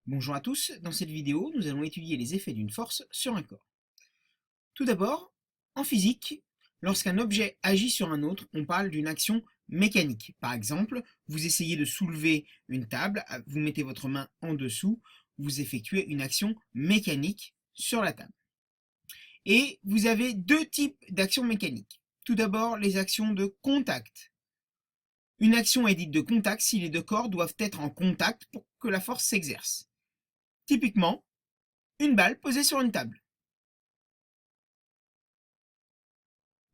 Bonjour à tous, dans cette vidéo, nous allons étudier les effets d'une force sur un corps. Tout d'abord, en physique, lorsqu'un objet agit sur un autre, on parle d'une action mécanique. Par exemple, vous essayez de soulever une table, vous mettez votre main en dessous, vous effectuez une action mécanique sur la table. Et vous avez deux types d'actions mécaniques. Tout d'abord, les actions de contact. Une action est dite de contact si les deux corps doivent être en contact pour que la force s'exerce. Typiquement, une balle posée sur une table.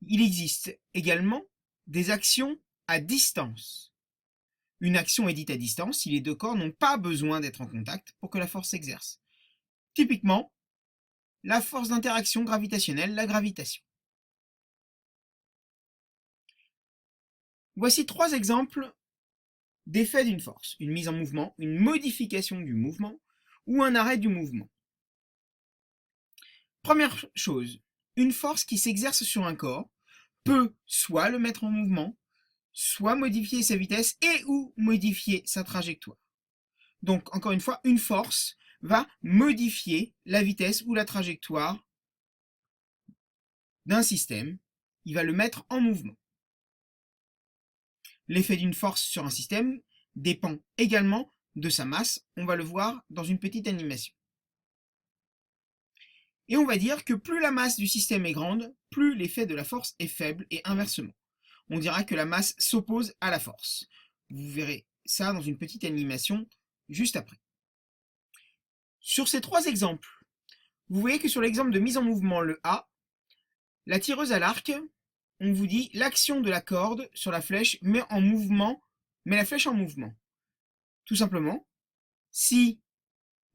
Il existe également des actions à distance. Une action est dite à distance si les deux corps n'ont pas besoin d'être en contact pour que la force s'exerce. Typiquement, la force d'interaction gravitationnelle, la gravitation. Voici trois exemples d'effets d'une force: une mise en mouvement, une modification du mouvement ou un arrêt du mouvement. Première chose, une force qui s'exerce sur un corps peut soit le mettre en mouvement, soit modifier sa vitesse et ou modifier sa trajectoire. Donc, encore une fois, une force va modifier la vitesse ou la trajectoire d'un système. Il va le mettre en mouvement. L'effet d'une force sur un système dépend également de sa masse. On va le voir dans une petite animation. Et on va dire que plus la masse du système est grande, plus l'effet de la force est faible et inversement. On dira que la masse s'oppose à la force. Vous verrez ça dans une petite animation juste après. Sur ces trois exemples, vous voyez que sur l'exemple de mise en mouvement, le A, la tireuse à l'arc, on vous dit l'action de la corde sur la flèche met la flèche en mouvement. Tout simplement, si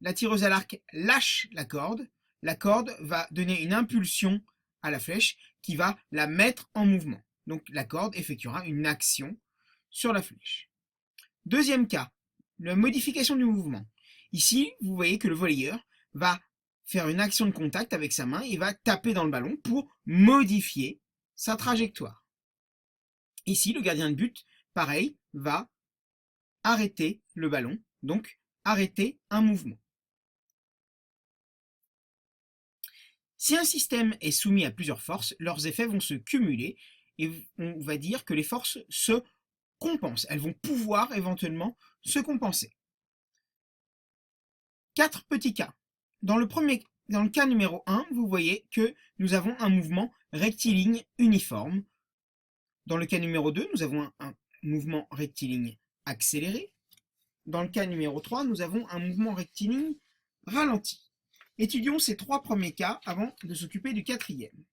la tireuse à l'arc lâche la corde va donner une impulsion à la flèche qui va la mettre en mouvement. Donc la corde effectuera une action sur la flèche. Deuxième cas, la modification du mouvement. Ici, vous voyez que le volleyeur va faire une action de contact avec sa main et va taper dans le ballon pour modifier sa trajectoire. Ici, le gardien de but, pareil, va arrêter le ballon, donc arrêter un mouvement. Si un système est soumis à plusieurs forces, leurs effets vont se cumuler et on va dire que les forces se compensent. Elles vont pouvoir éventuellement se compenser. Quatre petits cas. Dans le cas numéro 1, vous voyez que nous avons un mouvement rectiligne uniforme. Dans le cas numéro 2, nous avons un mouvement rectiligne accéléré. Dans le cas numéro 3, nous avons un mouvement rectiligne ralenti. Étudions ces trois premiers cas avant de s'occuper du quatrième.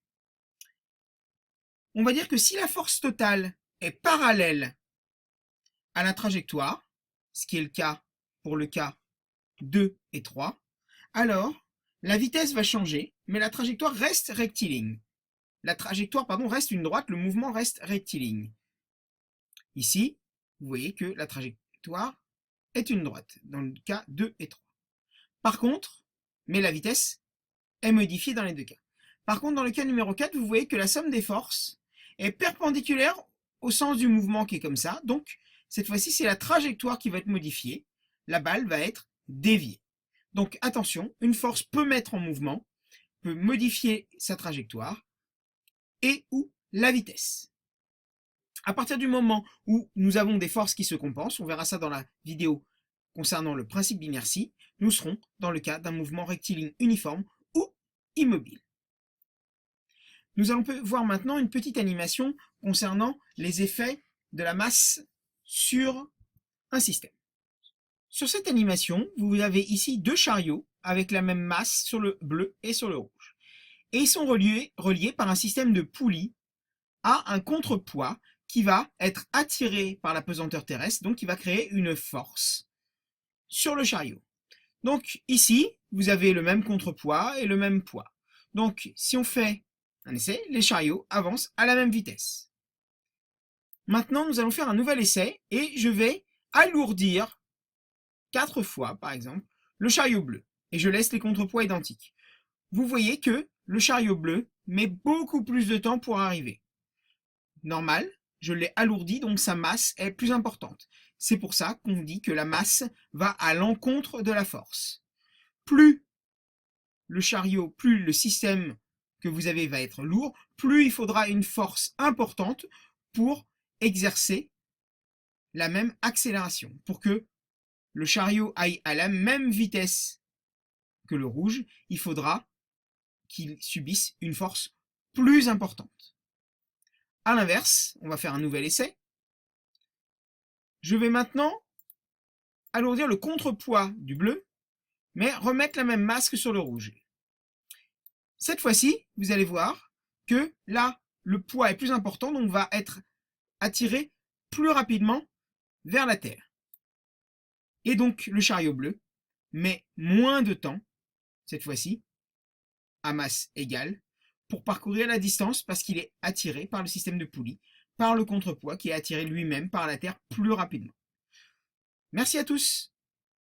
On va dire que si la force totale est parallèle à la trajectoire, ce qui est le cas pour le cas 2 et 3, alors la vitesse va changer, mais la trajectoire reste rectiligne. La trajectoire, reste une droite, le mouvement reste rectiligne. Ici, vous voyez que la trajectoire est une droite, dans le cas 2 et 3. Par contre, mais la vitesse est modifiée dans les deux cas. Par contre, dans le cas numéro 4, vous voyez que la somme des forces est perpendiculaire au sens du mouvement qui est comme ça. Donc, cette fois-ci, c'est la trajectoire qui va être modifiée. La balle va être déviée. Donc, attention, une force peut mettre en mouvement, peut modifier sa trajectoire et ou la vitesse. À partir du moment où nous avons des forces qui se compensent, on verra ça dans la vidéo concernant le principe d'inertie, nous serons dans le cas d'un mouvement rectiligne uniforme ou immobile. Nous allons voir maintenant une petite animation concernant les effets de la masse sur un système. Sur cette animation, vous avez ici deux chariots avec la même masse sur le bleu et sur le rouge. Et ils sont reliés par un système de poulies à un contrepoids qui va être attiré par la pesanteur terrestre, donc qui va créer une force sur le chariot. Donc ici, vous avez le même contrepoids et le même poids. Donc si on fait un essai, les chariots avancent à la même vitesse. Maintenant, nous allons faire un nouvel essai et je vais alourdir 4 fois, par exemple, le chariot bleu. Et je laisse les contrepoids identiques. Vous voyez que le chariot bleu met beaucoup plus de temps pour arriver. Normal, je l'ai alourdi, donc sa masse est plus importante. C'est pour ça qu'on dit que la masse va à l'encontre de la force. Plus le chariot, plus le système que vous avez va être lourd, plus il faudra une force importante pour exercer la même accélération, pour que le chariot aille à la même vitesse que le rouge, il faudra qu'il subisse une force plus importante. À l'inverse, on va faire un nouvel essai. Je vais maintenant alourdir le contrepoids du bleu, mais remettre la même masse que sur le rouge. Cette fois-ci, vous allez voir que là, le poids est plus important, donc va être attiré plus rapidement vers la terre. Et donc, le chariot bleu met moins de temps, cette fois-ci, à masse égale, pour parcourir la distance parce qu'il est attiré par le système de poulie, par le contrepoids qui est attiré lui-même par la terre plus rapidement. Merci à tous!